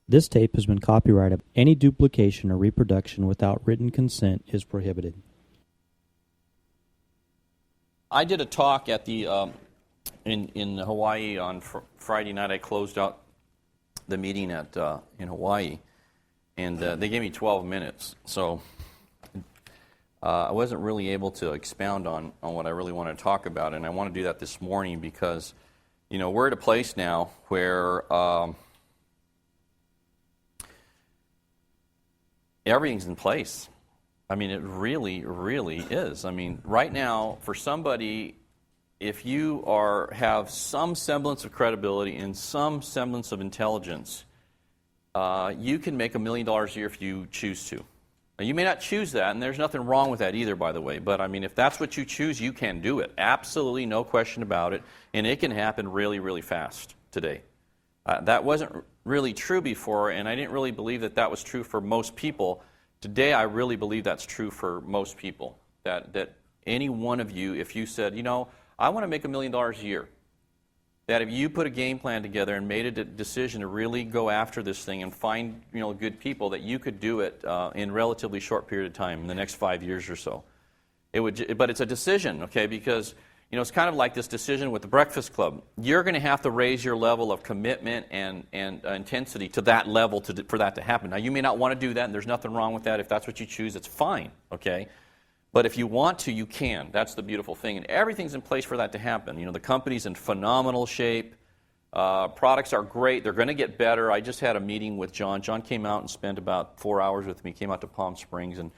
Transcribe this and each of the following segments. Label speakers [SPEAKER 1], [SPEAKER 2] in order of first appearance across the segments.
[SPEAKER 1] This tape has been copyrighted. Any duplication or reproduction without written consent is prohibited.
[SPEAKER 2] I did a talk at the in Hawaii on Friday night. I closed out the meeting in Hawaii, and they gave me 12 minutes. So I wasn't really able to expound on what I really want to talk about, and I want to do that this morning because, you know, we're at a place now where everything's in place. I mean, it really, really is. I mean, right now, for somebody, if you have some semblance of credibility and some semblance of intelligence, you can make $1 million a year if you choose to. Now, you may not choose that, and there's nothing wrong with that either, by the way. But, I mean, if that's what you choose, you can do it. Absolutely no question about it. And it can happen really, really fast today. That wasn't really true before, and I didn't really believe that was true for most people. Today, I really believe that's true for most people, that any one of you, if you said, you know, I want to make $1 million a year, that if you put a game plan together and made a decision to really go after this thing and find, you know, good people, that you could do it in a relatively short period of time, in the next 5 years or so. But it's a decision, okay, because, you know, it's kind of like this decision with the Breakfast Club. You're going to have to raise your level of commitment and intensity to that level for that to happen. Now, you may not want to do that, and there's nothing wrong with that. If that's what you choose, it's fine, okay? But if you want to, you can. That's the beautiful thing. And everything's in place for that to happen. You know, the company's in phenomenal shape. Products are great. They're going to get better. I just had a meeting with John. John came out and spent about 4 hours with me, came out to Palm Springs and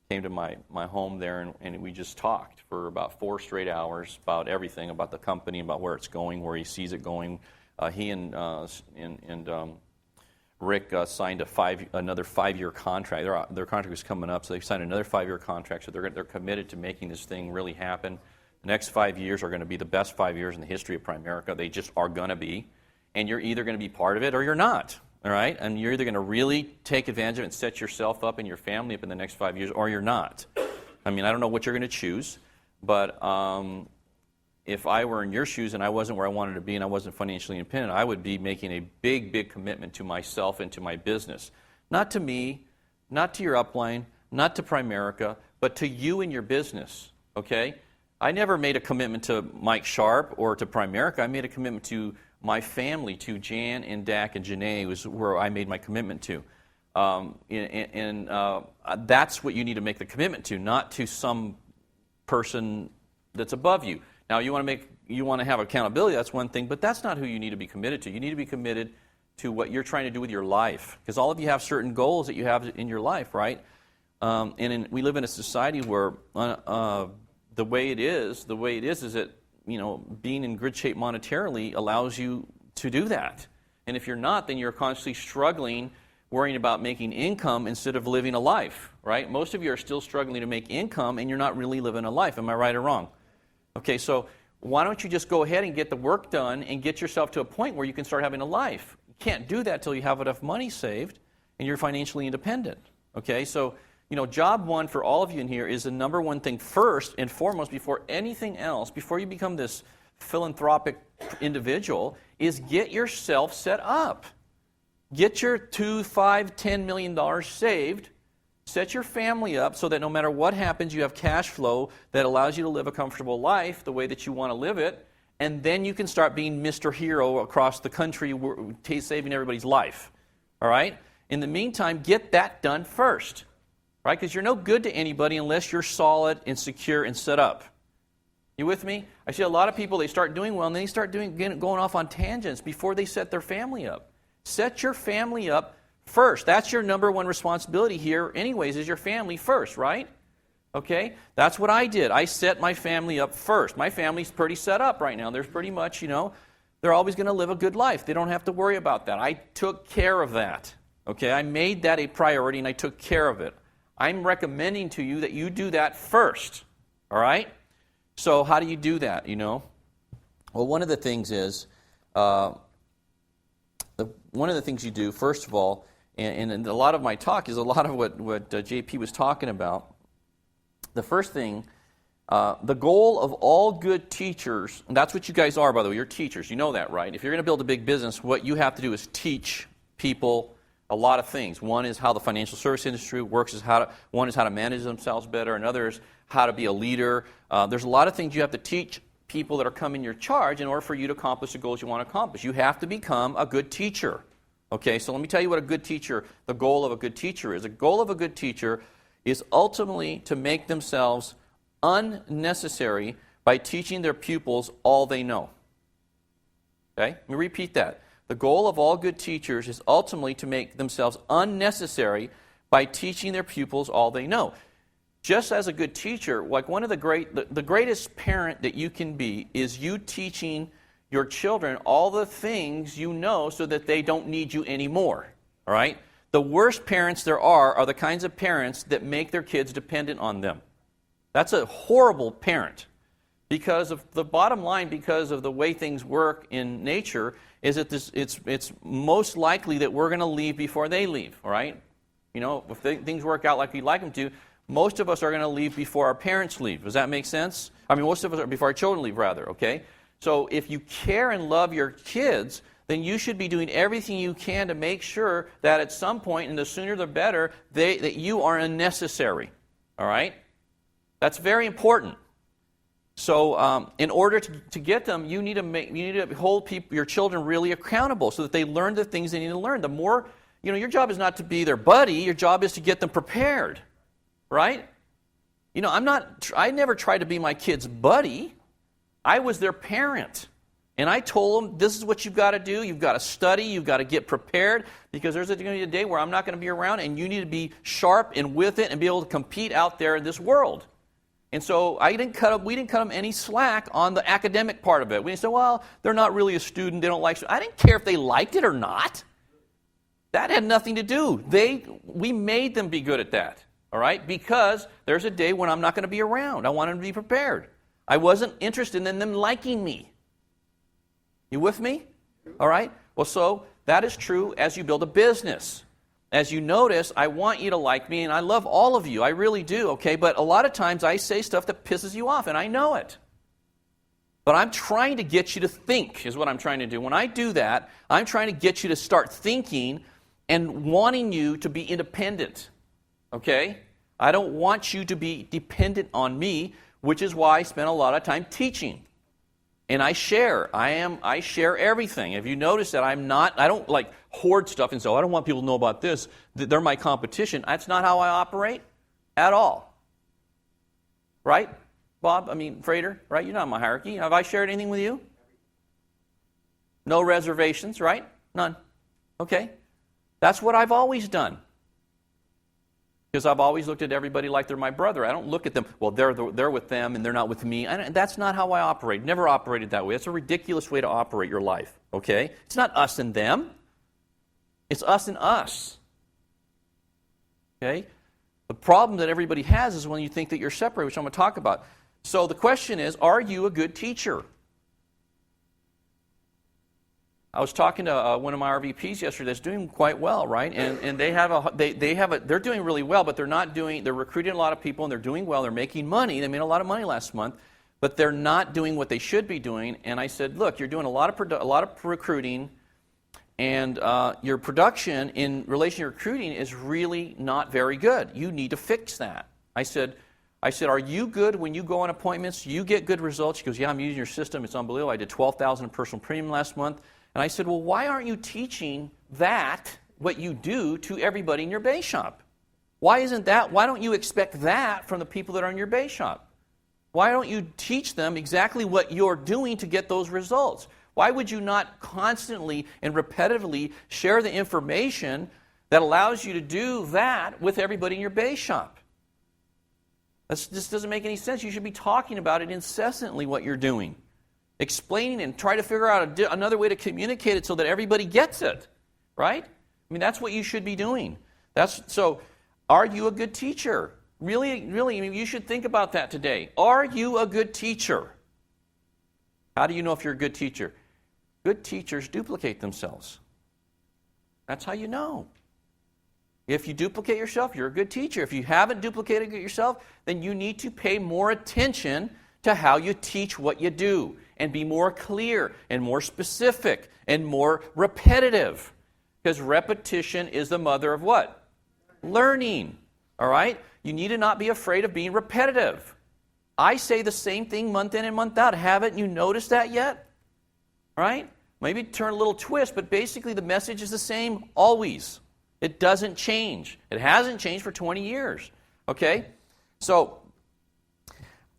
[SPEAKER 2] came to my home there, and we just talked for about 4 straight hours about everything, about the company, about where it's going, where he sees it going. He and Rick signed another 5-year contract. Their contract was coming up, so they signed another 5-year contract. So they're committed to making this thing really happen. The next 5 years are going to be the best 5 years in the history of Primerica. They just are going to be, and you're either going to be part of it or you're not. All right, and you're either going to really take advantage of it and set yourself up and your family up in the next 5 years, or you're not. I mean, I don't know what you're going to choose, but if I were in your shoes and I wasn't where I wanted to be and I wasn't financially independent, I would be making a big, big commitment to myself and to my business. Not to me, not to your upline, not to Primerica, but to you and your business, okay? I never made a commitment to Mike Sharp or to Primerica. I made a commitment to my family, to Jan and Dak and Janae, was where I made my commitment to. That's what you need to make the commitment to, not to some person that's above you. Now, you want to have accountability, that's one thing, but that's not who you need to be committed to. You need to be committed to what you're trying to do with your life, because all of you have certain goals that you have in your life, right? We live in a society where the way it is that, you know, being in good shape monetarily allows you to do that. And if you're not, then you're constantly struggling, worrying about making income instead of living a life, right? Most of you are still struggling to make income, and you're not really living a life. Am I right or wrong? Okay, so why don't you just go ahead and get the work done and get yourself to a point where you can start having a life? You can't do that till you have enough money saved and you're financially independent. Okay, so, you know, job one for all of you in here is the number one thing first and foremost before anything else, before you become this philanthropic individual, is get yourself set up. Get your $2, $5, $10 million saved. Set your family up so that no matter what happens, you have cash flow that allows you to live a comfortable life the way that you want to live it, and then you can start being Mr. Hero across the country, saving everybody's life. All right? In the meantime, get that done first. Right? Because you're no good to anybody unless you're solid and secure and set up. You with me? I see a lot of people, they start doing well, and then they start going off on tangents before they set their family up. Set your family up first. That's your number one responsibility here anyways, is your family first, right? Okay? That's what I did. I set my family up first. My family's pretty set up right now. They're pretty much, you know, they're always going to live a good life. They don't have to worry about that. I took care of that. Okay? I made that a priority, and I took care of it. I'm recommending to you that you do that first. All right? So how do you do that, you know? Well, one of the things is, one of the things you do, first of all, and a lot of my talk is a lot of what JP was talking about. The first thing, the goal of all good teachers, and that's what you guys are, by the way, you're teachers. You know that, right? If you're going to build a big business, what you have to do is teach people a lot of things. One is how the financial service industry works. One is how to manage themselves better. Another is how to be a leader. There's a lot of things you have to teach people that are coming your charge in order for you to accomplish the goals you want to accomplish. You have to become a good teacher. Okay, so let me tell you what the goal of a good teacher is. The goal of a good teacher is ultimately to make themselves unnecessary by teaching their pupils all they know. Okay, let me repeat that. The goal of all good teachers is ultimately to make themselves unnecessary by teaching their pupils all they know. Just as a good teacher, like one of the greatest parent that you can be is you teaching your children all the things you know so that they don't need you anymore. All right? The worst parents there are the kinds of parents that make their kids dependent on them. That's a horrible parent. Because of the bottom line, because of the way things work in nature, is that it's most likely that we're going to leave before they leave. All right? You know, if things work out like we'd like them to, most of us are going to leave before our parents leave. Does that make sense? I mean, most of us are before our children leave, rather, okay? So if you care and love your kids, then you should be doing everything you can to make sure that at some point, and the sooner the better, that you are unnecessary. All right? That's very important. So in order to get them, you need to hold your children really accountable so that they learn the things they need to learn. The more, your job is not to be their buddy. Your job is to get them prepared. Right? I never tried to be my kid's buddy. I was their parent. And I told them, this is what you've got to do. You've got to study. You've got to get prepared because there's going to be a day where I'm not going to be around and you need to be sharp and with it and be able to compete out there in this world. And so we didn't cut them any slack on the academic part of it. We didn't say, well, they're not really a student. They don't like students. I didn't care if they liked it or not. That had nothing to do. We made them be good at that. All right? Because there's a day when I'm not going to be around. I want them to be prepared. I wasn't interested in them liking me. You with me? All right? Well, so that is true as you build a business. As you notice, I want you to like me, and I love all of you. I really do, okay? But a lot of times I say stuff that pisses you off, and I know it. But I'm trying to get you to think, is what I'm trying to do. When I do that, I'm trying to get you to start thinking and wanting you to be independent. Okay? I don't want you to be dependent on me, which is why I spend a lot of time teaching. And I share. I share everything. If you notice that I don't like hoard stuff and say, I don't want people to know about this. They're my competition. That's not how I operate at all. Right? Bob, Frater, right? You're not in my hierarchy. Have I shared anything with you? No reservations, right? None. Okay? That's what I've always done. Because I've always looked at everybody like they're my brother. I don't look at them, well, they're with them and they're not with me. That's not how I operate. Never operated that way. That's a ridiculous way to operate your life, okay? It's not us and them. It's us and us. Okay? The problem that everybody has is when you think that you're separate, which I'm going to talk about. So the question is, are you a good teacher? I was talking to one of my RVPs yesterday that's doing quite well, right? And they're doing really well, but they're recruiting a lot of people and they're doing well. They're making money. They made a lot of money last month, but they're not doing what they should be doing. And I said, look, you're doing a lot of recruiting, and your production in relation to recruiting is really not very good. You need to fix that. I said, are you good when you go on appointments? You get good results? She goes, yeah, I'm using your system. It's unbelievable. I did $12,000 in personal premium last month. And I said, well, why aren't you teaching that, what you do, to everybody in your base shop? Why don't you expect that from the people that are in your base shop? Why don't you teach them exactly what you're doing to get those results? Why would you not constantly and repetitively share the information that allows you to do that with everybody in your base shop? This doesn't make any sense. You should be talking about it incessantly, what you're doing. Explaining and try to figure out another way to communicate it so that everybody gets it, right? That's what you should be doing. So, are you a good teacher? Really, you should think about that today. Are you a good teacher? How do you know if you're a good teacher? Good teachers duplicate themselves. That's how you know. If you duplicate yourself, you're a good teacher. If you haven't duplicated yourself, then you need to pay more attention to how you teach what you do. And be more clear and more specific and more repetitive. Because repetition is the mother of what? Learning. All right? You need to not be afraid of being repetitive. I say the same thing month in and month out. Haven't you noticed that yet? All right? Maybe turn a little twist, but basically the message is the same always. It doesn't change. It hasn't changed for 20 years. Okay? So,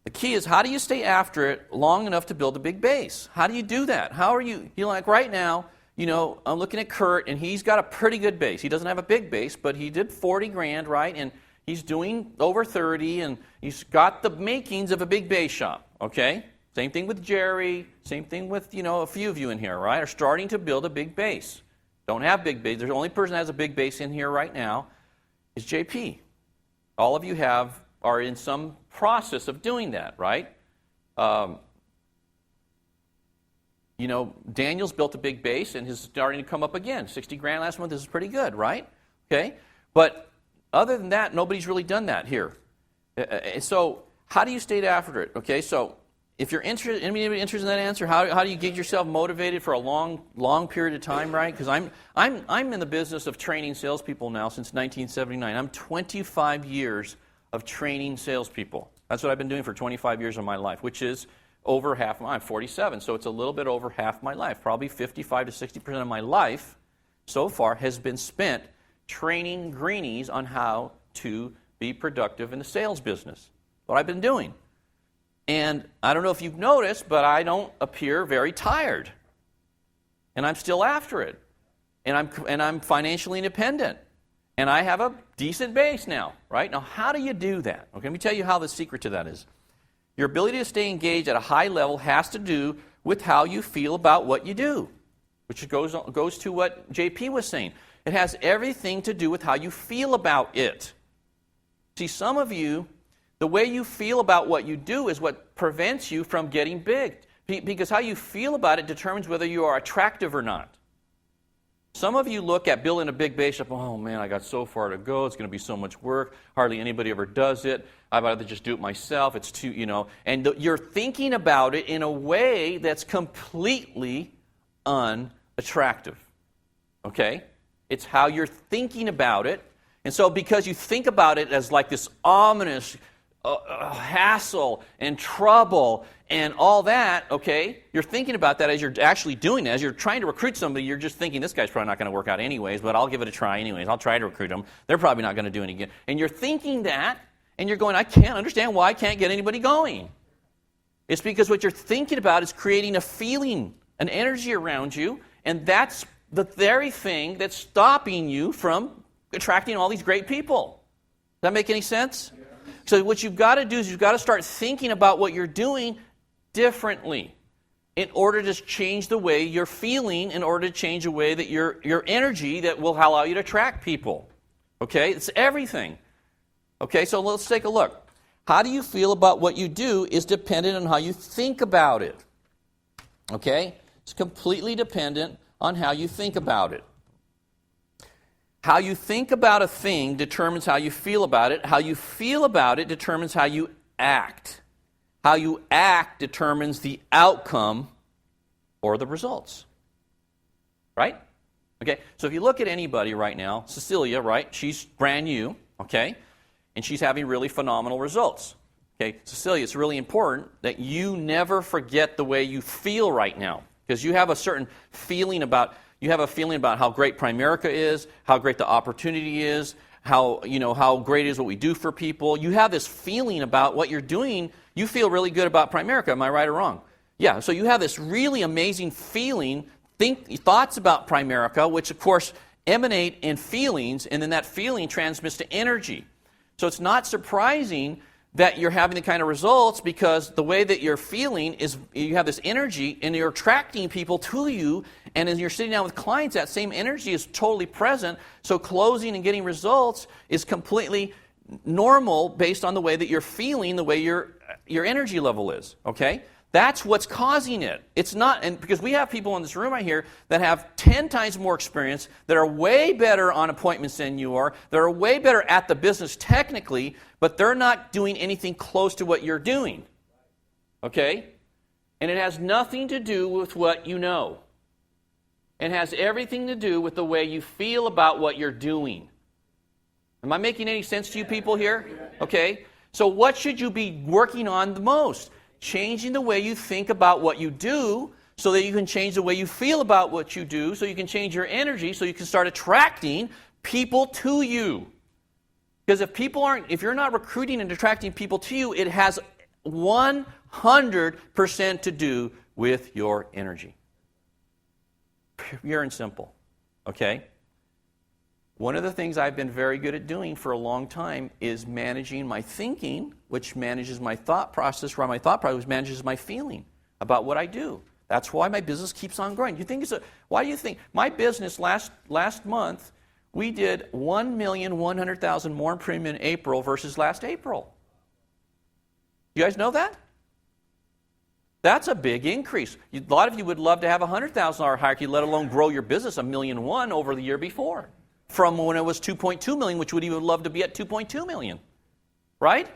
[SPEAKER 2] the key is, how do you stay after it long enough to build a big base? How do you do that? How are you, like right now, I'm looking at Kurt, and he's got a pretty good base. He doesn't have a big base, but he did 40 grand, right? And he's doing over 30, and he's got the makings of a big base shop, okay? Same thing with Jerry, same thing with, a few of you in here, right? Are starting to build a big base. Don't have big base. The only person that has a big base in here right now is JP. All of you are in some process of doing that, right? Daniel's built a big base and is starting to come up again. 60 grand last month is pretty good, right? Okay? But other than that, nobody's really done that here. So how do you stay after it? Okay, so if you're interested, anybody interested in that answer, how do you get yourself motivated for a long period of time, right? Because I'm in the business of training salespeople now since 1979. I'm 25 years of training salespeople. That's what I've been doing for 25 years of my life, which is over half. I'm 47, so it's a little bit over half my life. Probably 55 to 60% of my life so far has been spent training greenies on how to be productive in the sales business. What I've been doing. And I don't know if you've noticed, but I don't appear very tired. And I'm still after it. And I'm financially independent. And I have a decent base now, right? Now, how do you do that? Okay, let me tell you how the secret to that is. Your ability to stay engaged at a high level has to do with how you feel about what you do, which goes to what JP was saying. It has everything to do with how you feel about it. See, some of you, the way you feel about what you do is what prevents you from getting big, because how you feel about it determines whether you are attractive or not. Some of you look at building a big base up, oh man, I got so far to go, it's going to be so much work, hardly anybody ever does it, I'd rather just do it myself, it's too, and you're thinking about it in a way that's completely unattractive, okay? It's how you're thinking about it, and so because you think about it as like this ominous hassle and trouble and all that, okay, you're thinking about that as you're actually doing it. As you're trying to recruit somebody, you're just thinking, this guy's probably not going to work out anyways, but I'll give it a try anyways. I'll try to recruit them. They're probably not going to do any good. And you're thinking that, and you're going, I can't understand why I can't get anybody going. It's because what you're thinking about is creating a feeling, an energy around you, and that's the very thing that's stopping you from attracting all these great people. Does that make any sense? So what you've got to do is you've got to start thinking about what you're doing differently in order to change the way you're feeling, in order to change the way that your energy that will allow you to attract people. Okay? It's everything. Okay, so let's take a look. How do you feel about what you do is dependent on how you think about it. Okay? It's completely dependent on how you think about it. How you think about a thing determines how you feel about it. How you feel about it determines how you act. How you act determines the outcome or the results. Right? Okay, so if you look at anybody right now, Cecilia, right, she's brand new, okay, and she's having really phenomenal results. Okay, Cecilia, it's really important that you never forget the way you feel right now, because you have a certain feeling about how great Primerica is, how great the opportunity is, how great it is what we do for people. You have this feeling about what you're doing. You feel really good about Primerica. Am I right or wrong? Yeah, so you have this really amazing feeling, thoughts about Primerica, which of course emanate in feelings, and then that feeling transmits to energy. So it's not surprising that you're having the kind of results, because the way that you're feeling is you have this energy and you're attracting people to you, and as you're sitting down with clients, that same energy is totally present. So closing and getting results is completely normal based on the way that you're feeling, the way your energy level is, okay? That's what's causing it. It's not, and because we have people in this room right here that have 10 times more experience, that are way better on appointments than you are, that are way better at the business technically, but they're not doing anything close to what you're doing. Okay? And it has nothing to do with what you know. and has everything to do with the way you feel about what you're doing. Am I making any sense to you people here? Okay. So what should you be working on the most? Changing the way you think about what you do so that you can change the way you feel about what you do, so you can change your energy, so you can start attracting people to you. Because if you're not recruiting and attracting people to you, it has 100% to do with your energy. Pure and simple. Okay? One of the things I've been very good at doing for a long time is managing my thinking, which manages my thought process, while my thought process manages my feeling about what I do. That's why my business keeps on growing. Why do you think my business last month, we did 1,100,000 more in premium in April versus last April? You guys know that? That's a big increase. A lot of you would love to have a $100,000 hierarchy, let alone grow your business $1.1 million over the year before. From when it was $2.2 million, which would even love to be at $2.2 million. Right?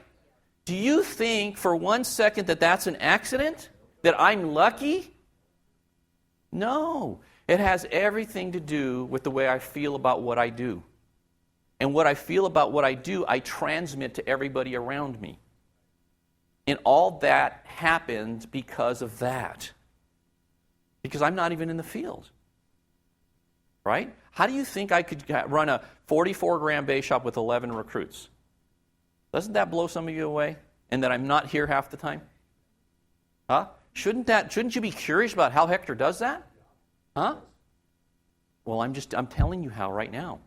[SPEAKER 2] Do you think for 1 second that that's an accident? That I'm lucky? No. It has everything to do with the way I feel about what I do. And what I feel about what I do, I transmit to everybody around me. And all that happens because of that. Because I'm not even in the field. Right? How do you think I could run a 44-gram base shop with 11 recruits? Doesn't that blow some of you away? And that I'm not here half the time? Huh? Shouldn't you be curious about how Hector does that? Huh? Well, I'm telling you how right now.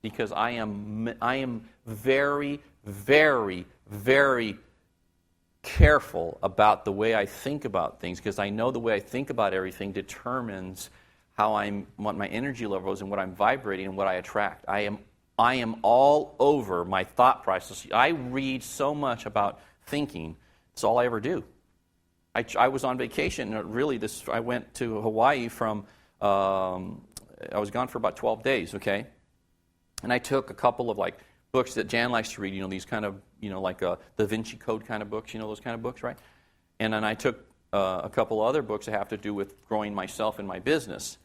[SPEAKER 2] Because I am very, very, very careful about the way I think about things, because I know the way I think about everything determines what my energy level is and what I'm vibrating and what I attract. I am all over my thought process. I read so much about thinking. It's all I ever do. I was on vacation. I went to Hawaii I was gone for about 12 days, okay? And I took a couple of books that Jan likes to read, these kind of, like Da Vinci Code kind of books, those kind of books, right? And then I took a couple other books that have to do with growing myself and my business.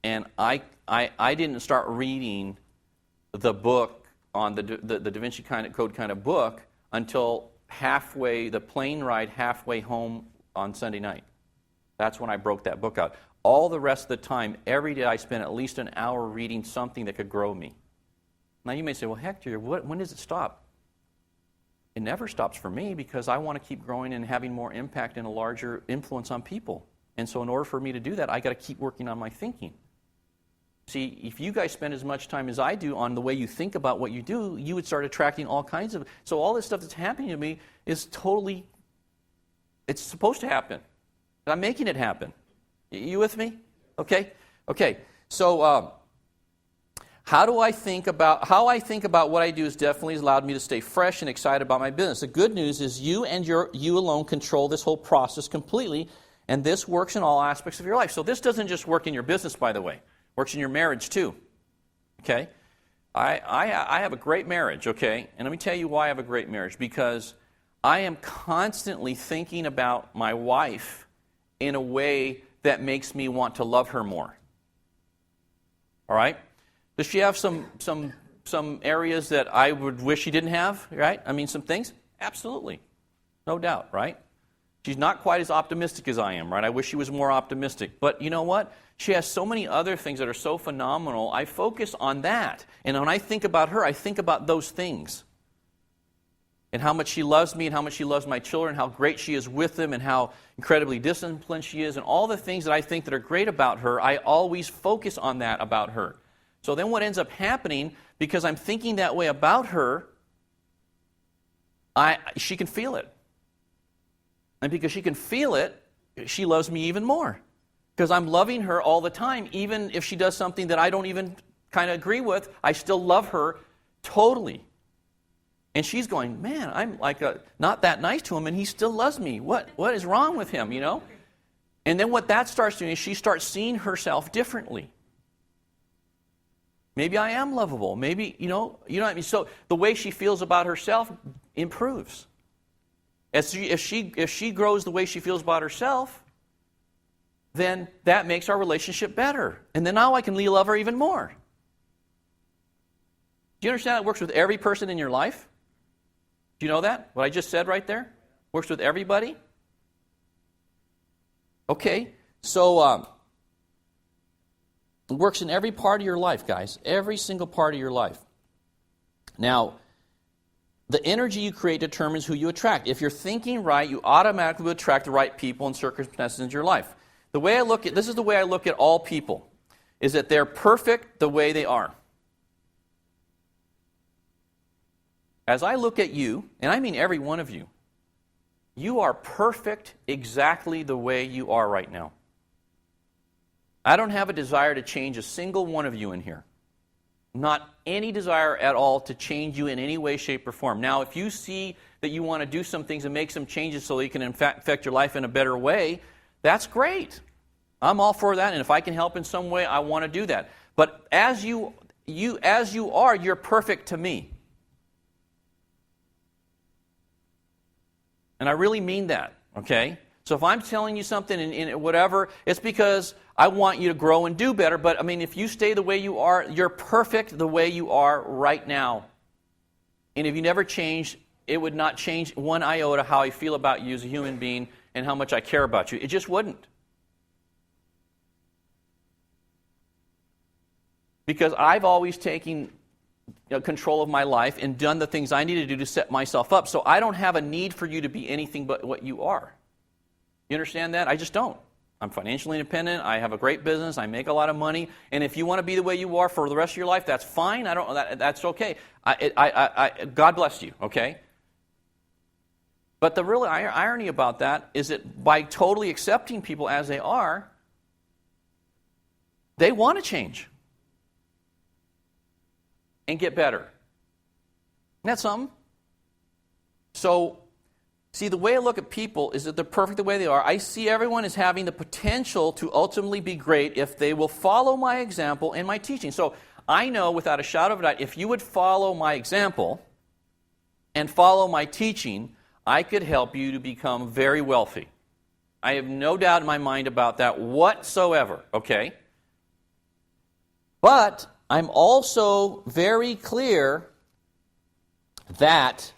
[SPEAKER 2] And I didn't start reading the book on the Da Vinci Code kind of book until the plane ride halfway home on Sunday night. That's when I broke that book out. All the rest of the time, every day I spent at least an hour reading something that could grow me. Now you may say, well, Hector, when does it stop? It never stops for me, because I want to keep growing and having more impact and a larger influence on people. And so in order for me to do that, I got to keep working on my thinking. See, if you guys spend as much time as I do on the way you think about what you do, you would start attracting all kinds of... So all this stuff that's happening to me is totally... It's supposed to happen. I'm making it happen. You with me? Okay? Okay. So how I think about what I do has definitely allowed me to stay fresh and excited about my business. The good news is you alone control this whole process completely, and this works in all aspects of your life. So this doesn't just work in your business, by the way. It works in your marriage too. Okay? I have a great marriage, okay? And let me tell you why I have a great marriage. Because I am constantly thinking about my wife in a way that makes me want to love her more. All right? Does she have some areas that I would wish she didn't have, right? I mean, some things? Absolutely. No doubt, right? She's not quite as optimistic as I am, right? I wish she was more optimistic. But you know what? She has so many other things that are so phenomenal. I focus on that. And when I think about her, I think about those things. And how much she loves me, and how much she loves my children, how great she is with them, and how incredibly disciplined she is, and all the things that I think that are great about her, I always focus on that about her. So then what ends up happening, because I'm thinking that way about her, she can feel it. And because she can feel it, she loves me even more. Because I'm loving her all the time, even if she does something that I don't even kind of agree with, I still love her totally. And she's going, man, I'm not that nice to him, and he still loves me. What is wrong with him, And then what that starts doing is she starts seeing herself differently. Maybe I am lovable. Maybe, you know what I mean? So the way she feels about herself improves. If she grows the way she feels about herself, then that makes our relationship better. And then now I can love her even more. Do you understand that works with every person in your life? Do you know that? What I just said right there? Works with everybody? Okay, so it works in every part of your life, guys. Every single part of your life. Now, the energy you create determines who you attract. If you're thinking right, you automatically will attract the right people and circumstances into your life. The way I look at this is the way I look at all people, is that they're perfect the way they are. As I look at you, and I mean every one of you, you are perfect exactly the way you are right now. I don't have a desire to change a single one of you in here. Not any desire at all to change you in any way, shape, or form. Now, if you see that you want to do some things and make some changes so that you can affect your life in a better way, that's great. I'm all for that, and if I can help in some way, I want to do that. But as you are, you're perfect to me. And I really mean that, okay? So if I'm telling you something in whatever, it's because I want you to grow and do better. But, I mean, if you stay the way you are, you're perfect the way you are right now. And if you never change, it would not change one iota how I feel about you as a human being and how much I care about you. It just wouldn't. Because I've always taken control of my life and done the things I need to do to set myself up. So I don't have a need for you to be anything but what you are. You understand that? I just don't. I'm financially independent. I have a great business. I make a lot of money. And if you want to be the way you are for the rest of your life, that's fine. That's okay. God bless you, okay? But the real irony about that is that by totally accepting people as they are, they want to change and get better. Isn't that something? So, see, the way I look at people is that they're perfect the way they are. I see everyone as having the potential to ultimately be great if they will follow my example and my teaching. So, I know without a shadow of a doubt, if you would follow my example and follow my teaching, I could help you to become very wealthy. I have no doubt in my mind about that whatsoever, okay? But I'm also very clear that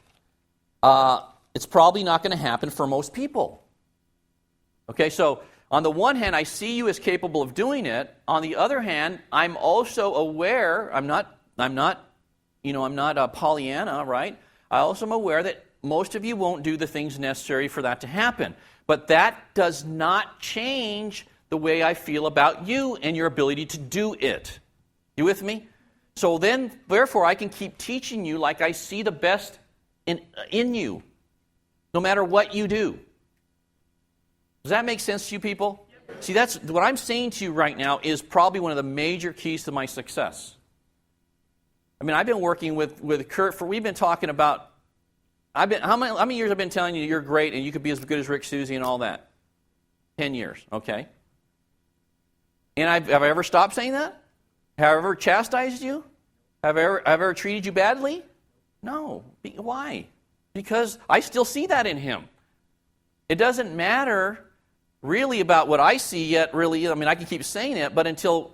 [SPEAKER 2] it's probably not going to happen for most people. Okay, so on the one hand, I see you as capable of doing it. On the other hand, I'm also aware. I'm not a Pollyanna, right? I also am aware that most of you won't do the things necessary for that to happen. But that does not change the way I feel about you and your ability to do it. You with me? So then, therefore, I can keep teaching you like I see the best in you, no matter what you do. Does that make sense to you people? See, that's what I'm saying to you right now is probably one of the major keys to my success. I mean, I've been working with Kurt we've been talking about, how many years I've been telling you you're great and you could be as good as Rick, Susie, and all that? 10 years, okay? And have I ever stopped saying that? Have I ever chastised you? Have I ever treated you badly? No. Why? Because I still see that in him. It doesn't matter really about what I see yet, really. I mean, I can keep saying it, but until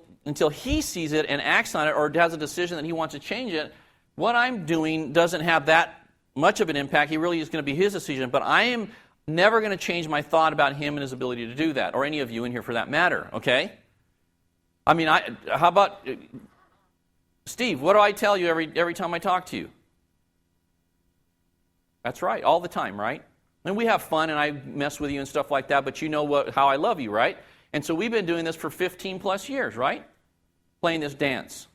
[SPEAKER 2] he sees it and acts on it or has a decision that he wants to change it, what I'm doing doesn't have that much of an impact. He really is going to be his decision, but I am never going to change my thought about him and his ability to do that, or any of you in here for that matter, okay? I mean, how about, Steve, what do I tell you every time I talk to you? That's right, all the time, right? And we have fun and I mess with you and stuff like that, but you know how I love you, right? And so we've been doing this for 15 plus years, right? Playing this dance.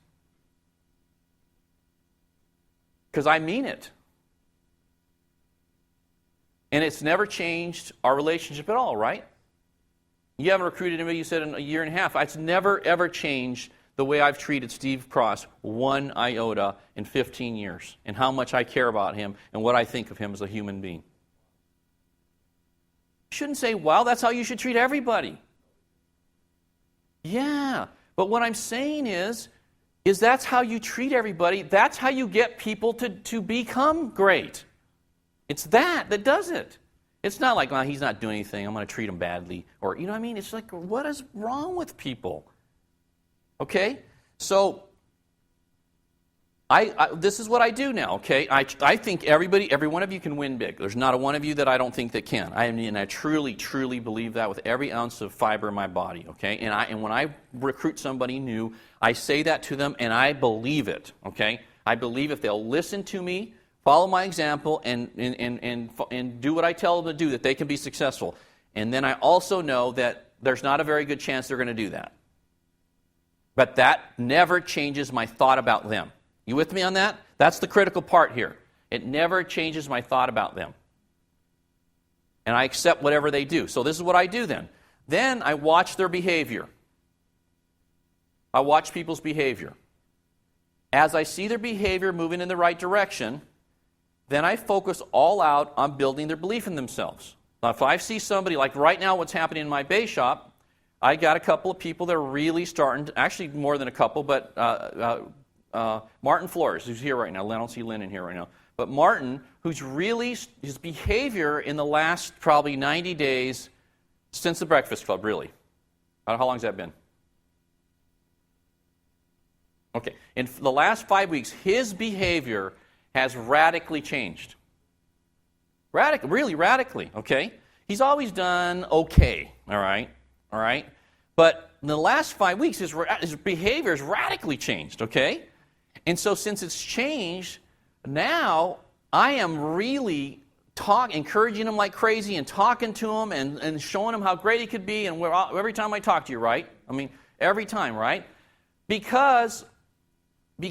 [SPEAKER 2] Because I mean it. And it's never changed our relationship at all, right? You haven't recruited anybody, you said, in a year and a half. It's never, ever changed the way I've treated Steve Cross one iota in 15 years and how much I care about him and what I think of him as a human being. You shouldn't say, well, that's how you should treat everybody. Yeah, but what I'm saying is that's how you treat everybody. That's how you get people to become great. It's that does it. It's not like, well, he's not doing anything, I'm going to treat him badly. Or, you know what I mean? It's like, what is wrong with people? Okay? So, this is what I do now, okay? I think every one of you can win big. There's not a one of you that I don't think that can. I truly, truly believe that with every ounce of fiber in my body, okay? And when I recruit somebody new, I say that to them, and I believe it, okay? I believe if they'll listen to me, follow my example, and do what I tell them to do, that they can be successful. And then I also know that there's not a very good chance they're going to do that. But that never changes my thought about them. You with me on that? That's the critical part here. It never changes my thought about them. And I accept whatever they do. So this is what I do then. Then I watch their behavior. I watch people's behavior. As I see their behavior moving in the right direction, then I focus all out on building their belief in themselves. Now, if I see somebody, like right now what's happening in my bay shop, I got a couple of people that are really starting to, actually more than a couple, but Martin Flores, who's here right now. I don't see Lynn in here right now. But Martin, who's really, his behavior in the last probably 90 days since the Breakfast Club, really. How long has that been? Okay. In the last 5 weeks, his behavior has radically changed. Really radically, okay? He's always done okay, all right? But in the last 5 weeks, his behavior has radically changed, okay? And so since it's changed, now I am really encouraging him like crazy and talking to him and showing him how great he could be. And every time I talk to you, right? I mean, every time, right? Because he's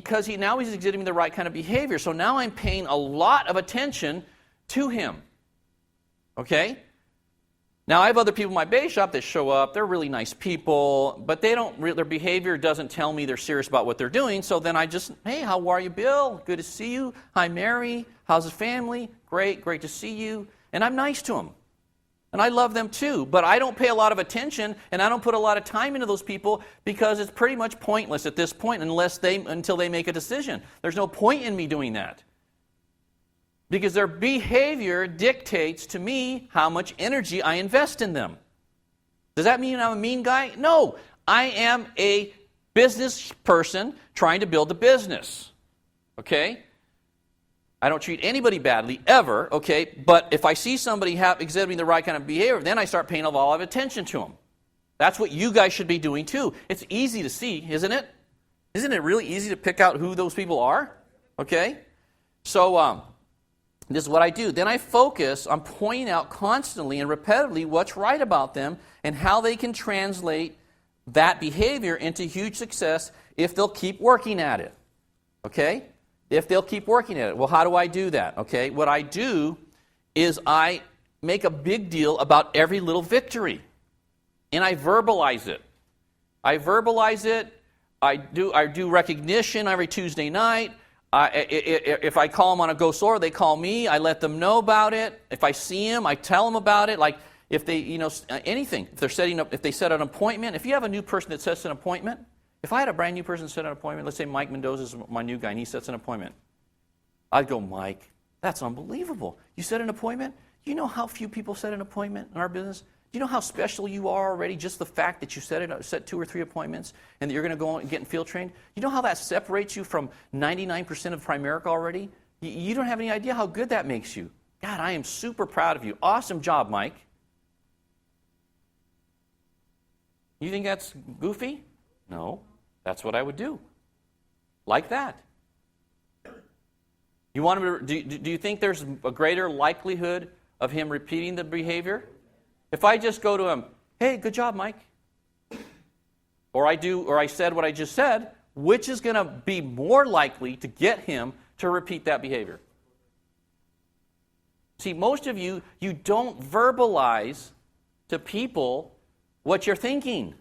[SPEAKER 2] exhibiting the right kind of behavior. So now I'm paying a lot of attention to him. Okay? Now, I have other people in my bay shop that show up. They're really nice people, but their behavior doesn't tell me they're serious about what they're doing. So then I just, hey, how are you, Bill? Good to see you. Hi, Mary. How's the family? Great to see you. And I'm nice to them. And I love them too. But I don't pay a lot of attention, and I don't put a lot of time into those people because it's pretty much pointless at this point until they make a decision. There's no point in me doing that. Because their behavior dictates to me how much energy I invest in them. Does that mean I'm a mean guy? No. I am a business person trying to build a business. Okay? I don't treat anybody badly, ever, okay? But if I see somebody exhibiting the right kind of behavior, then I start paying a lot of attention to them. That's what you guys should be doing too. It's easy to see, isn't it? Isn't it really easy to pick out who those people are? Okay? So, this is what I do. Then I focus on pointing out constantly and repetitively what's right about them and how they can translate that behavior into huge success if they'll keep working at it. Okay? If they'll keep working at it. Well, how do I do that? Okay? What I do is I make a big deal about every little victory. And I verbalize it. I do recognition every Tuesday night. If I call them on a go soar, they call me. I let them know about it. If I see them, I tell them about it. Like if they, anything. If they set an appointment. If you have a new person that sets an appointment. If I had a brand new person set an appointment, let's say Mike Mendoza is my new guy and he sets an appointment. I'd go, Mike, that's unbelievable. You set an appointment? You know how few people set an appointment in our business? Do you know how special you are already? Just the fact that you set 2 or 3 appointments and that you're going to go and get field trained. You know how that separates you from 99% of Primerica already? You don't have any idea how good that makes you. God, I am super proud of you. Awesome job, Mike. You think that's goofy? No, that's what I would do. Like that. You want him to, do you think there's a greater likelihood of him repeating the behavior? If I just go to him, hey, good job, Mike. Or I said what I just said, which is going to be more likely to get him to repeat that behavior? See, most of you don't verbalize to people what you're thinking.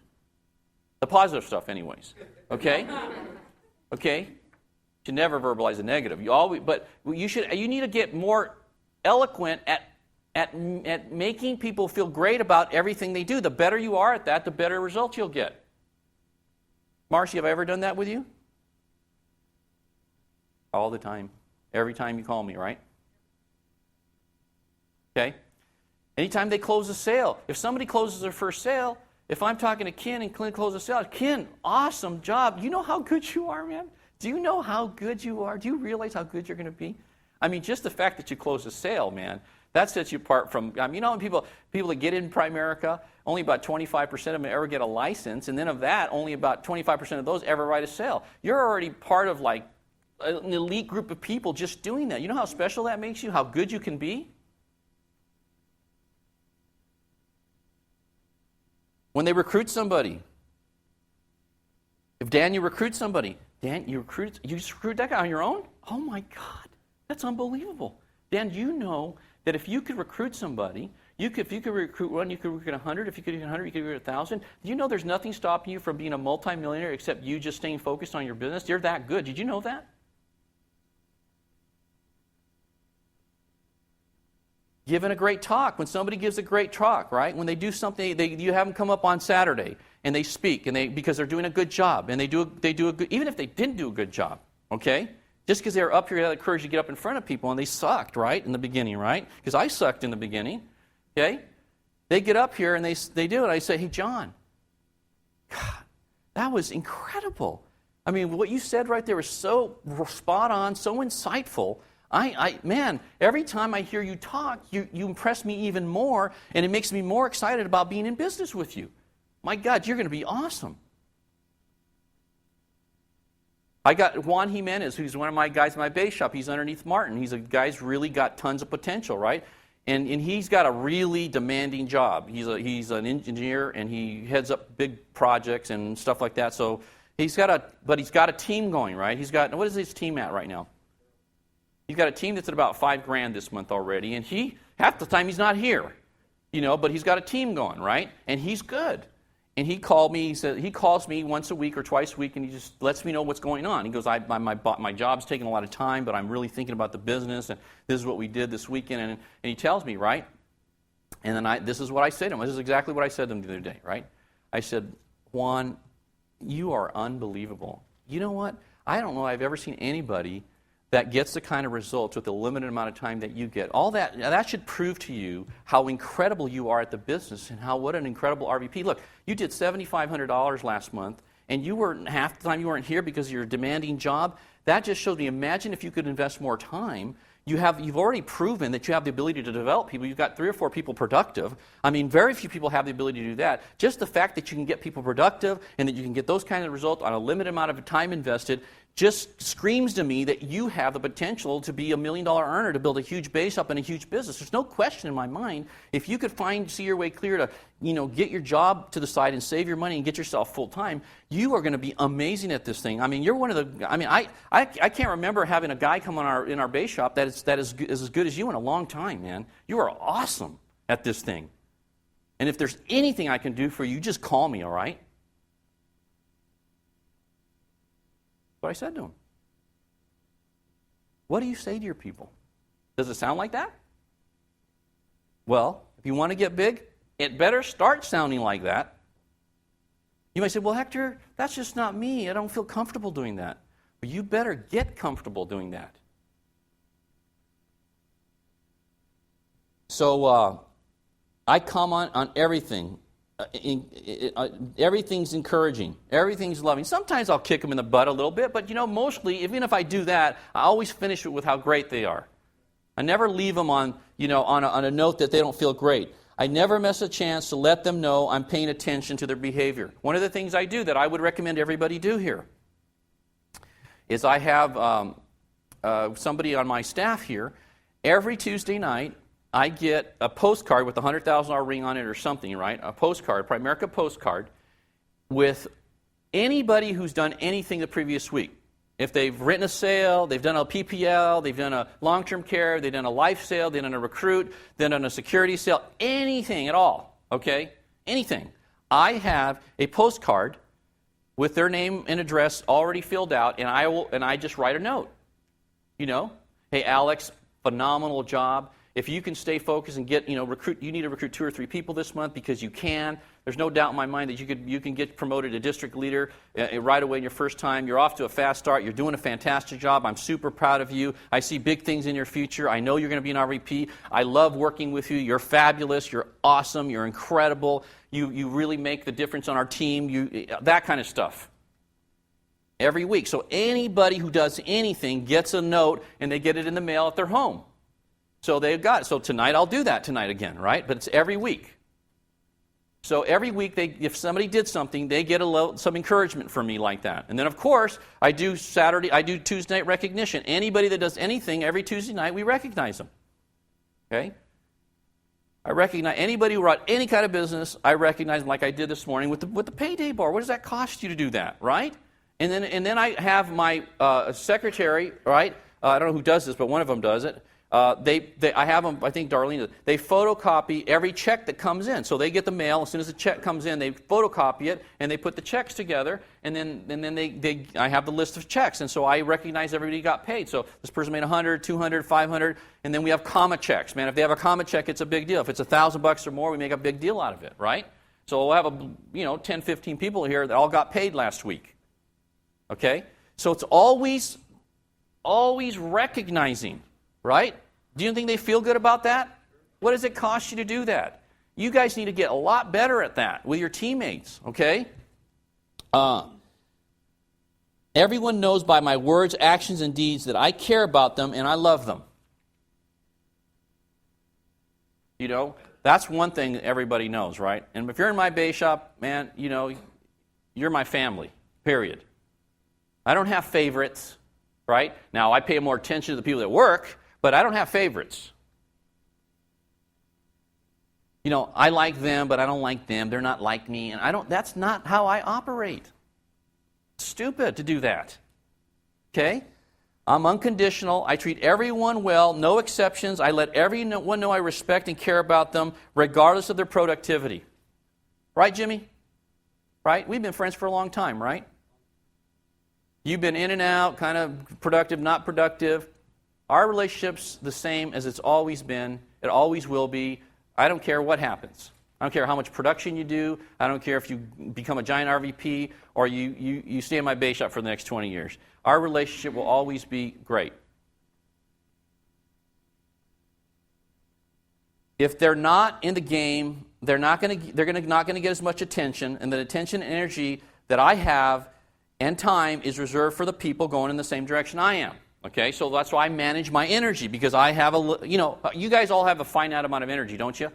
[SPEAKER 2] The positive stuff, anyways. Okay? Okay? You never verbalize the negative. You need to get more eloquent at making people feel great about everything they do. The better you are at that, the better results you'll get. Marcy, have I ever done that with you? All the time. Every time you call me, right? Okay? Anytime they close a sale, if somebody closes their first sale, if I'm talking to Ken and Clint closes a sale, Ken, awesome job. You know how good you are, man? Do you know how good you are? Do you realize how good you're going to be? I mean, just the fact that you close a sale, man, that sets you apart from, you know, people that get in Primerica, only about 25% of them ever get a license, and then of that, only about 25% of those ever write a sale. You're already part of like an elite group of people just doing that. You know how special that makes you, how good you can be? When they recruit somebody, if Dan, you recruit somebody, Dan, you just recruit that guy on your own? Oh my God, that's unbelievable. Dan, you know that if you could recruit somebody, if you could recruit one, you could recruit 100. If you could recruit 100, you could recruit 1,000. Do you know there's nothing stopping you from being a multimillionaire except you just staying focused on your business? You're that good. Did you know that? Giving a great talk. When somebody gives a great talk, right? When they do something, you have them come up on Saturday and they speak, and because they're doing a good job, and they do a good, even if they didn't do a good job, okay? Just because they were up here, they had the courage to get up in front of people, and they sucked, right, in the beginning, right? Because I sucked in the beginning, okay? They get up here and they do it. I say, hey, John, God, that was incredible. I mean, what you said right there was so spot on, so insightful. Man, every time I hear you talk, you impress me even more, and it makes me more excited about being in business with you. My God, you're going to be awesome. I got Juan Jimenez, who's one of my guys in my base shop. He's underneath Martin. He's a guy's really got tons of potential, right? And he's got a really demanding job. He's an engineer, and he heads up big projects and stuff like that. So he's got a team going, right? What is his team at right now? He's got a team that's at about $5,000 this month already, and half the time he's not here, but he's got a team going, right? And he's good. And he calls me once a week or twice a week, and he just lets me know what's going on. He goes, my job's taking a lot of time, but I'm really thinking about the business, and this is what we did this weekend, and he tells me, right? And then this is what I say to him. This is exactly what I said to him the other day, right? I said, Juan, you are unbelievable. You know what? I don't know I've ever seen anybody that gets the kind of results with the limited amount of time that you get. All that should prove to you how incredible you are at the business and what an incredible RVP. Look, you did $7,500 last month, and half the time you weren't here because of your demanding job. That just shows me, imagine if you could invest more time. You've already proven that you have the ability to develop people. You've got 3 or 4 people productive. I mean, very few people have the ability to do that. Just the fact that you can get people productive and that you can get those kinds of results on a limited amount of time invested just screams to me that you have the potential to be $1 million earner, to build a huge base up in a huge business. There's no question in my mind, if you could see your way clear to, get your job to the side and save your money and get yourself full time, you are going to be amazing at this thing. I mean, you're one of the. I mean, I can't remember having a guy come in our base shop that is as good as you in a long time, man. You are awesome at this thing. And if there's anything I can do for you, just call me, all right? What I said to him. What do you say to your people? Does it sound like that? Well, if you want to get big, it better start sounding like that. You might say, well, Hector, that's just not me. I don't feel comfortable doing that. But you better get comfortable doing that. So I comment on everything. Everything's encouraging. Everything's loving. Sometimes I'll kick them in the butt a little bit, but mostly, even if I do that, I always finish it with how great they are. I never leave them on a note that they don't feel great. I never miss a chance to let them know I'm paying attention to their behavior. One of the things I do that I would recommend everybody do here is I have somebody on my staff here. Every Tuesday night, I get a postcard with a $100,000 ring on it or something, right? A postcard, Primerica postcard, with anybody who's done anything the previous week. If they've written a sale, they've done a PPL, they've done a long-term care, they've done a life sale, they've done a recruit, they've done a security sale, anything at all, okay? Anything. I have a postcard with their name and address already filled out, and I just write a note. Hey, Alex, phenomenal job. If you can stay focused and get, recruit, you need to recruit 2 or 3 people this month because you can. There's no doubt in my mind that you can get promoted to district leader right away in your first time. You're off to a fast start. You're doing a fantastic job. I'm super proud of you. I see big things in your future. I know you're going to be an RVP. I love working with you. You're fabulous. You're awesome. You're incredible. You really make the difference on our team. That kind of stuff. Every week. So anybody who does anything gets a note, and they get it in the mail at their home. So they've got it. So tonight I'll do that tonight again, right? But it's every week. So every week, if somebody did something, they get some encouragement from me like that. And then, of course, I do Tuesday night recognition. Anybody that does anything, every Tuesday night, we recognize them. Okay? I recognize anybody who brought any kind of business, I recognize them like I did this morning with the payday bar. What does that cost you to do that, right? And then I have my secretary, right? I don't know who does this, but one of them does it. I have them, I think Darlene, they photocopy every check that comes in. So they get the mail. As soon as the check comes in, they photocopy it, and they put the checks together, and then I have the list of checks. And so I recognize everybody got paid. So this person made 100, 200, 500, and then we have comma checks. Man, if they have a comma check, it's a big deal. If it's $1,000 or more, we make a big deal out of it, right? So we'll have 10, 15 people here that all got paid last week. Okay? So it's always recognizing, right? Do you think they feel good about that? What does it cost you to do that? You guys need to get a lot better at that with your teammates, okay? Everyone knows by my words, actions, and deeds that I care about them and I love them. That's one thing that everybody knows, right? And if you're in my bay shop, man, you're my family, period. I don't have favorites, right? Now, I pay more attention to the people that work, but I don't have favorites. I like them, but I don't like them. They're not like me, and that's not how I operate. It's stupid to do that. Okay? I'm unconditional. I treat everyone well, no exceptions. I let everyone know I respect and care about them, regardless of their productivity. Right, Jimmy? Right? We've been friends for a long time, right? You've been in and out, kind of productive, not productive. Our relationship's the same as it's always been. It always will be. I don't care what happens. I don't care how much production you do. I don't care if you become a giant RVP or you stay in my bay shop for the next 20 years. Our relationship will always be great. If they're not in the game, they're not going to get as much attention, and the attention and energy that I have and time is reserved for the people going in the same direction I am. Okay, so that's why I manage my energy, because I have you guys all have a finite amount of energy, don't you?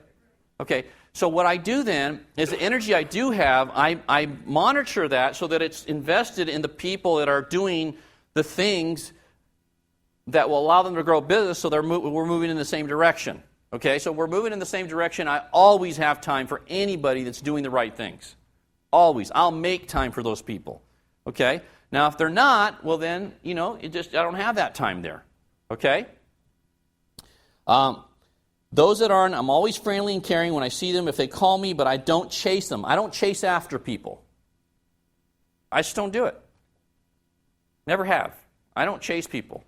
[SPEAKER 2] Okay, so what I do then is the energy I do have, I monitor that so that it's invested in the people that are doing the things that will allow them to grow business, so we're moving in the same direction. Okay, so we're moving in the same direction. I always have time for anybody that's doing the right things. Always. I'll make time for those people. Okay? Now, if they're not, well then, I don't have that time there. Okay? Those that aren't, I'm always friendly and caring when I see them if they call me, but I don't chase them. I don't chase after people. I just don't do it. Never have. I don't chase people.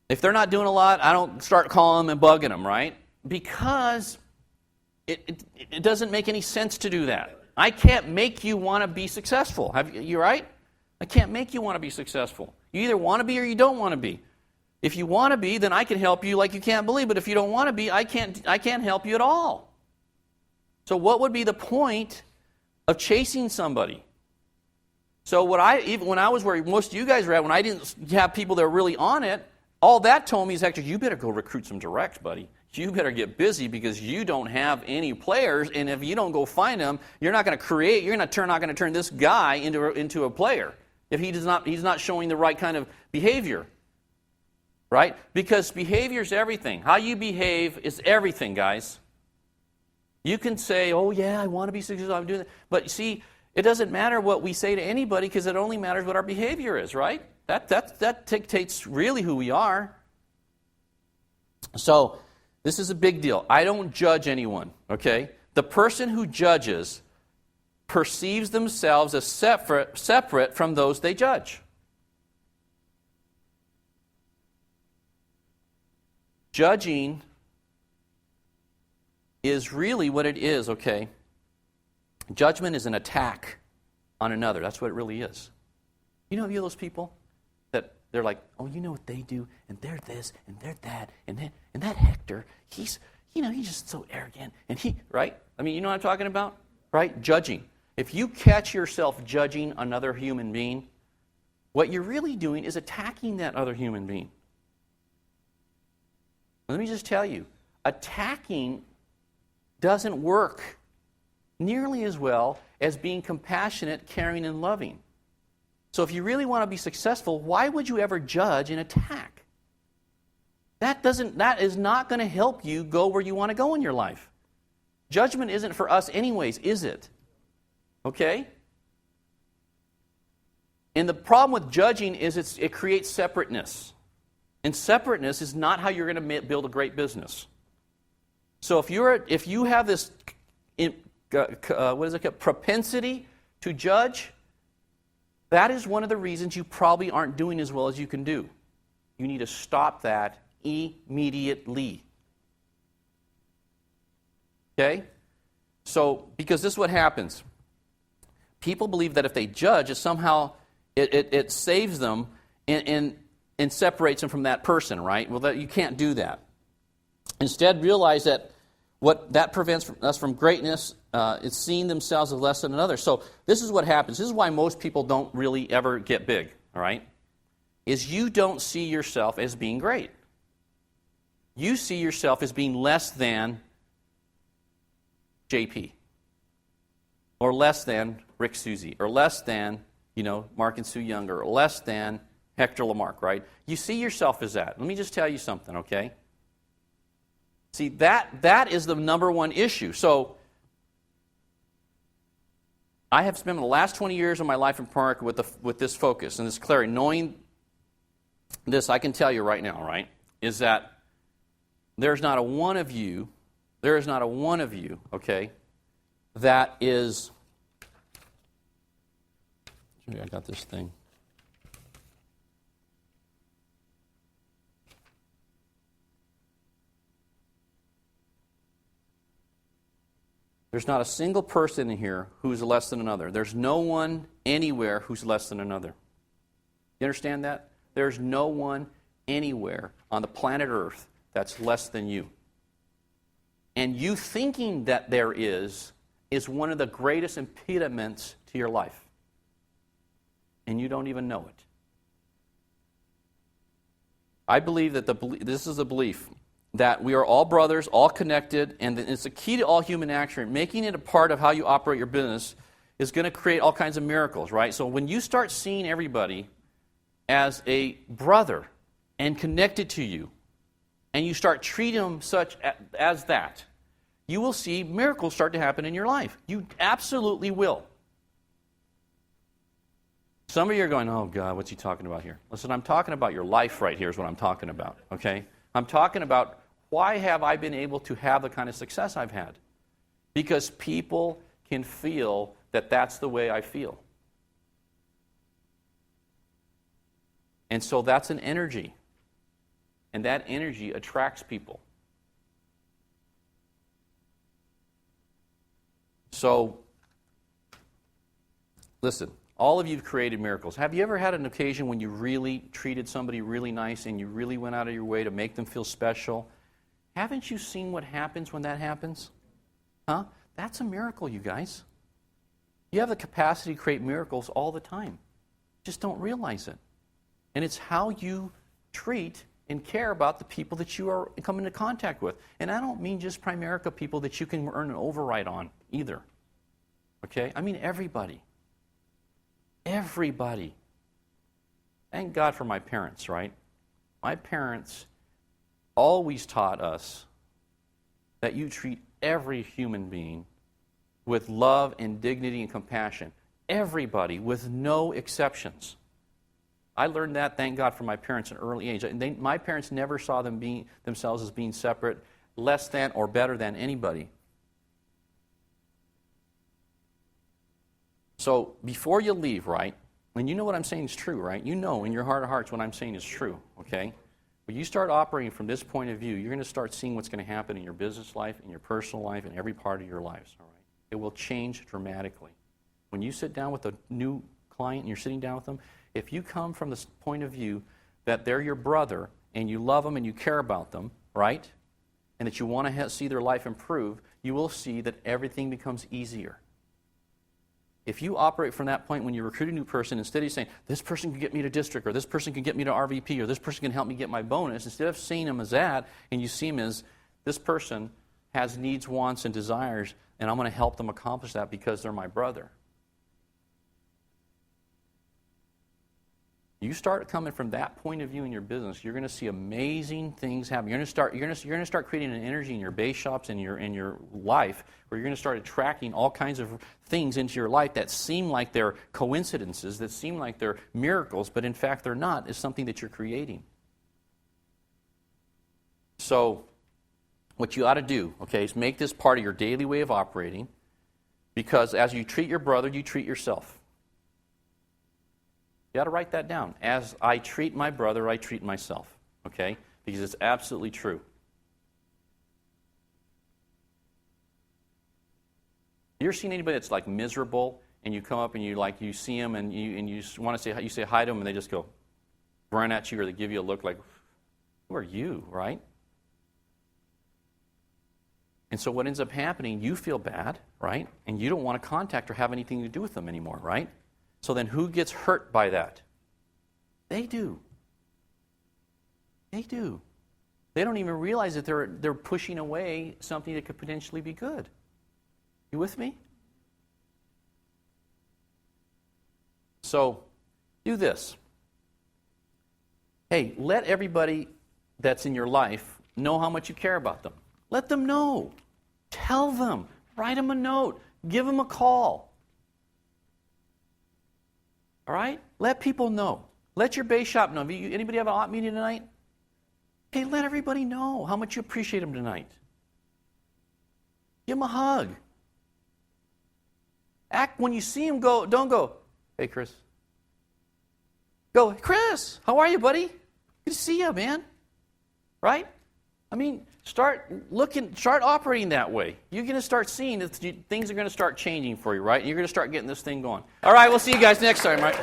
[SPEAKER 2] If they're not doing a lot, I don't start calling them and bugging them, right? Because it doesn't make any sense to do that. I can't make you want to be successful. You right? I can't make you want to be successful. You either want to be or you don't want to be. If you want to be, then I can help you like you can't believe. But if you don't want to be, I can't help you at all. So what would be the point of chasing somebody? So even when I was where most of you guys were at, when I didn't have people that were really on it, all that told me is, Hector, you better go recruit some directs, buddy. You better get busy because you don't have any players, and if you don't go find them, you're not going to create. You're not going to turn this guy into a player if he's not showing the right kind of behavior, right? Because behavior is everything. How you behave is everything, guys. You can say, "Oh yeah, I want to be successful. I'm doing that," but see, it doesn't matter what we say to anybody because it only matters what our behavior is, right? That dictates really who we are. So this is a big deal. I don't judge anyone, okay? The person who judges perceives themselves as separate from those they judge. Judging is really what it is, okay? Judgment is an attack on another. That's what it really is. You know those people that they're like, oh, you know what they do, and they're this, and they're that, and that Hector, he's just so arrogant, and right? I mean, you know what I'm talking about? Right? Judging. If you catch yourself judging another human being, what you're really doing is attacking that other human being. Let me just tell you, attacking doesn't work nearly as well as being compassionate, caring, and loving. So if you really want to be successful, why would you ever judge and attack? That is not going to help you go where you want to go in your life. Judgment isn't for us anyways, is it? Okay? And the problem with judging is it creates separateness. And separateness is not how you're going to build a great business. So if you have this propensity to judge, that is one of the reasons you probably aren't doing as well as you can do. You need to stop that immediately. Okay? So, because this is what happens. People believe that if they judge, it somehow it saves them and separates them from that person, right? Well, you can't do that. Instead, realize that what that prevents us from greatness is seeing themselves as less than another. So this is what happens. This is why most people don't really ever get big, all right? Is you don't see yourself as being great. You see yourself as being less than JP, or less than Rick Susie, or less than, Mark and Sue Younger, or less than Hector Lamarck, right? You see yourself as that. Let me just tell you something, okay? See, that is the number one issue. So, I have spent the last 20 years of my life in Marque with this focus and this clarity. Knowing this, I can tell you right now, right, is that there is not a one of you, okay, that is, I got this thing. There's not a single person in here who's less than another. There's no one anywhere who's less than another. You understand that? There's no one anywhere on the planet Earth that's less than you. And you thinking that there is one of the greatest impediments to your life. And you don't even know it. I believe that this is a belief that we are all brothers, all connected, and it's the key to all human action. Making it a part of how you operate your business is going to create all kinds of miracles, right? So when you start seeing everybody as a brother and connected to you, and you start treating them such as that, you will see miracles start to happen in your life. You absolutely will. Some of you are going, oh God, what's he talking about here? Listen, I'm talking about your life right here is what I'm talking about, okay? I'm talking about why have I been able to have the kind of success I've had? Because people can feel that that's the way I feel. And so that's an energy. And that energy attracts people. So, listen, all of you have created miracles. Have you ever had an occasion when you really treated somebody really nice and you really went out of your way to make them feel special? Haven't you seen what happens when that happens? Huh? That's a miracle, you guys. You have the capacity to create miracles all the time. Just don't realize it. And it's how you treat and care about the people that you are coming into contact with. And I don't mean just Primerica people that you can earn an override on either. Okay? I mean everybody. Everybody. Thank God for my parents, right? My parents always taught us that you treat every human being with love and dignity and compassion. Everybody, with no exceptions. I learned that, thank God, from my parents at an early age. My parents never saw themselves as being separate, less than, or better than anybody. So, before you leave, right, and you know what I'm saying is true, right? You know in your heart of hearts what I'm saying is true, okay? When you start operating from this point of view, you're going to start seeing what's going to happen in your business life, in your personal life, in every part of your lives. All right? It will change dramatically. When you sit down with a new client and you're sitting down with them, if you come from this point of view that they're your brother and you love them and you care about them, right, and that you want to see their life improve, you will see that everything becomes easier. If you operate from that point when you recruit a new person, instead of saying, this person can get me to district, or this person can get me to RVP, or this person can help me get my bonus, instead of seeing them as that, and you see them as, this person has needs, wants, and desires, and I'm going to help them accomplish that because they're my brother. You start coming from that point of view in your business, you're going to see amazing things happen. You're going to start creating an energy in your base shops and in your life where you're going to start attracting all kinds of things into your life that seem like they're coincidences, that seem like they're miracles, but in fact they're not. It's something that you're creating. So what you ought to do, okay, is make this part of your daily way of operating, because as you treat your brother, you treat yourself. You got to write that down. As I treat my brother, I treat myself. Okay? Because it's absolutely true. You ever seen anybody that's like miserable, and you come up and you see them and you want to say hi to them, and they just go run at you, or they give you a look like, who are you, right? And so what ends up happening, you feel bad, right? And you don't want to contact or have anything to do with them anymore, right? So then who gets hurt by that? They do. They do. They don't even realize that they're pushing away something that could potentially be good. You with me? So, do this. Hey, let everybody that's in your life know how much you care about them. Let them know. Tell them. Write them a note. Give them a call. All right? Let people know. Let your base shop know. Anybody have an op meeting tonight? Hey, let everybody know how much you appreciate them tonight. Give them a hug. Act when you see them. Don't go, hey, Chris. Go, hey, Chris, how are you, buddy? Good to see you, man. Right? I mean, start operating that way. You're going to start seeing that things are going to start changing for you, right? You're going to start getting this thing going. All right, we'll see you guys next time, right?